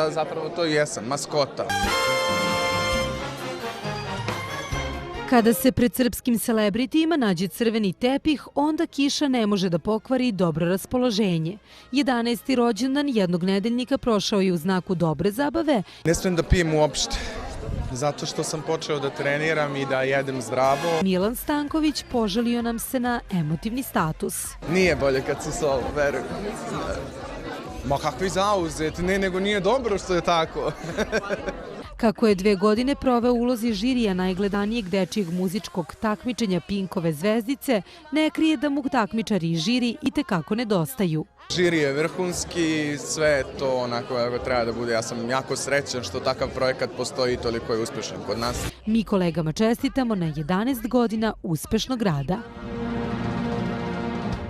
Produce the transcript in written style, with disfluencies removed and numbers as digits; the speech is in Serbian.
Da, zapravo to i jesam, maskota. Kada se pred srpskim celebritima nađe crveni tepih, onda kiša ne može da pokvari dobro raspoloženje. 11. rođendan jednog nedeljnika prošao je u znaku dobre zabave. Ne smijem da pijem uopšte, zato što sam počeo da treniram i da jedem zdravo. Milan Stanković požalio nam se na emotivni status. Nije bolje kad si solo, verujem. Ma kakvi zauzet, ne, nego nije dobro što je tako. Kako je 2 godine proveo u ulozi žirija najgledanijeg dečijeg muzičkog takmičenja Pinkove zvezdice, ne krije da mu takmičari i žiri itekako nedostaju. Žiri je vrhunski, sve je to onako kako treba da bude. Ja sam jako srećan što takav projekat postoji i toliko je uspešan kod nas. Mi kolegama čestitamo na 11 godina uspešnog rada.